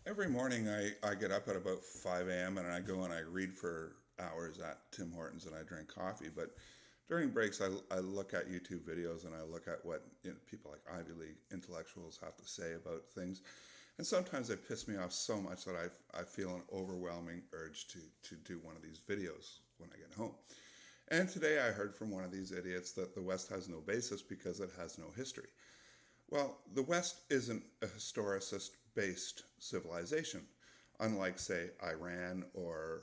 Every morning I get up at about 5 a.m. and I go and I read for hours at Tim Hortons and I drink coffee. But during breaks, I look at YouTube videos and I look at what people like Ivy League intellectuals have to say about things. And sometimes they piss me off so much that I feel an overwhelming urge to do one of these videos when I get home. And today I heard from one of these idiots that the West has no basis because it has no history. Well, the West isn't a historicist based civilization, unlike, say, Iran or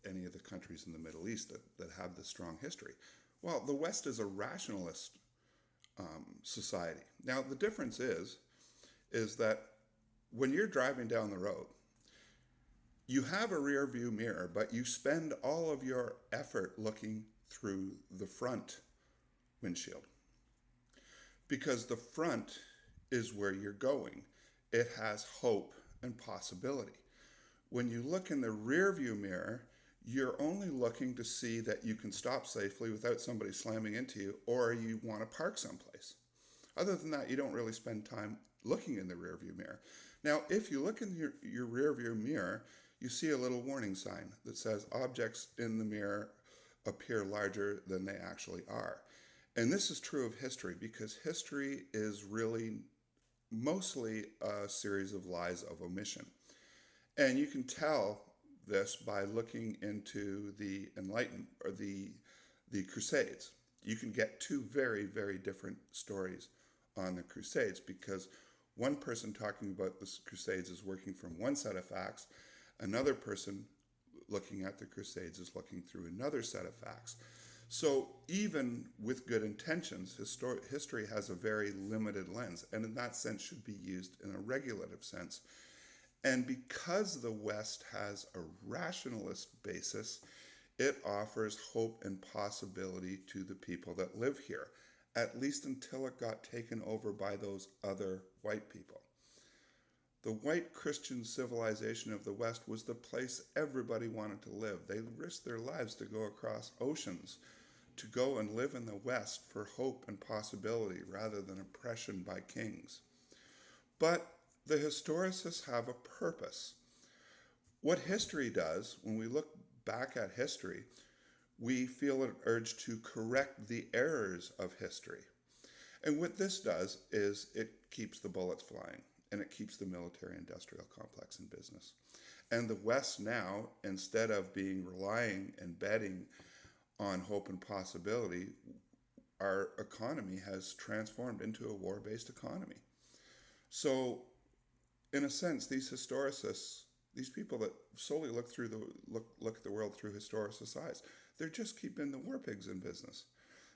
any of the countries in the Middle East that have this strong history. Well, the West is a rationalist society. Now, the difference is that when you're driving down the road, you have a rear view mirror, but you spend all of your effort looking through the front windshield because the front is where you're going. It has hope and possibility. When you look in the rear view mirror, you're only looking to see that you can stop safely without somebody slamming into you, or you want to park someplace. Other than that, you don't really spend time looking in the rear view mirror. Now, if you look in your rear view mirror, you see a little warning sign that says objects in the mirror appear larger than they actually are. And this is true of history because history is really mostly a series of lies of omission. And you can tell this by looking into the Enlightenment or the Crusades. You can get two very, very different stories on the Crusades because one person talking about the Crusades is working from one set of facts, another person looking at the Crusades is looking through another set of facts. So even with good intentions, history has a very limited lens, and in that sense should be used in a regulative sense. And because the West has a rationalist basis, it offers hope and possibility to the people that live here, at least until it got taken over by those other white people. The white Christian civilization of the West was the place everybody wanted to live. They risked their lives to go across oceans to go and live in the West for hope and possibility rather than oppression by kings. But the historicists have a purpose. What history does, when we look back at history, we feel an urge to correct the errors of history. And what this does is it keeps the bullets flying and it keeps the military industrial complex in business. And the West now, instead of relying and betting on hope and possibility, our economy has transformed into a war-based economy. So, in a sense, these historicists, these people that solely look at the world through historicist eyes, they're just keeping the war pigs in business.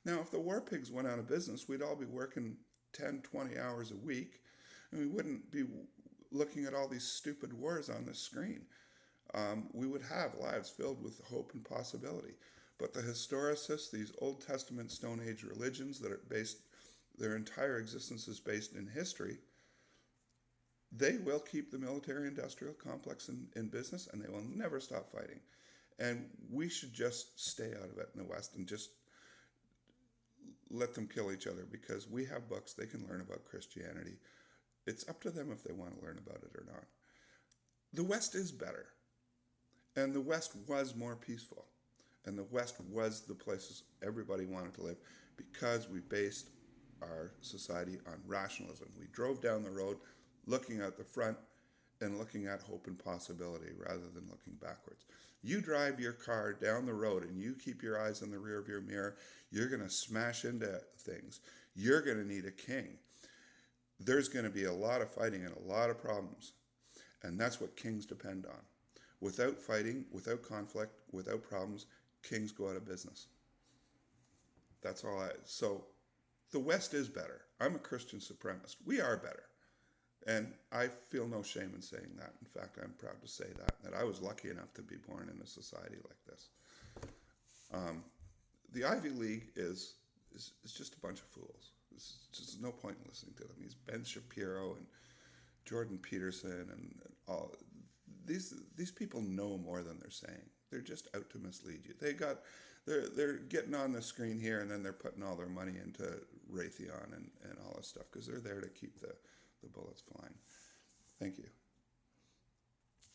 Now, if the war pigs went out of business, we'd all be working 10, 20 hours a week, and we wouldn't be looking at all these stupid wars on the screen. We would have lives filled with hope and possibility. But the historicists, these Old Testament Stone Age religions that are based, their entire existence is based in history, they will keep the military industrial complex in business and they will never stop fighting. And we should just stay out of it in the West and just let them kill each other because we have books, they can learn about Christianity. It's up to them if they want to learn about it or not. The West is better. And the West was more peaceful. And the West was the places everybody wanted to live because we based our society on rationalism. We drove down the road looking out the front and looking at hope and possibility rather than looking backwards. You drive your car down the road and you keep your eyes in the rear view mirror, you're going to smash into things. You're going to need a king. There's going to be a lot of fighting and a lot of problems. And that's what kings depend on. Without fighting, without conflict, without problems, kings go out of business. That's all so the West is better. I'm a Christian supremacist. We are better. And I feel no shame in saying that. In fact, I'm proud to say that I was lucky enough to be born in a society like this. The Ivy League is just a bunch of fools. There's just no point in listening to them. He's Ben Shapiro and Jordan Peterson and all. These people know more than they're saying. They're just out to mislead you. They're getting on the screen here and then they're putting all their money into Raytheon and all this stuff because they're there to keep the bullets flying. Thank you.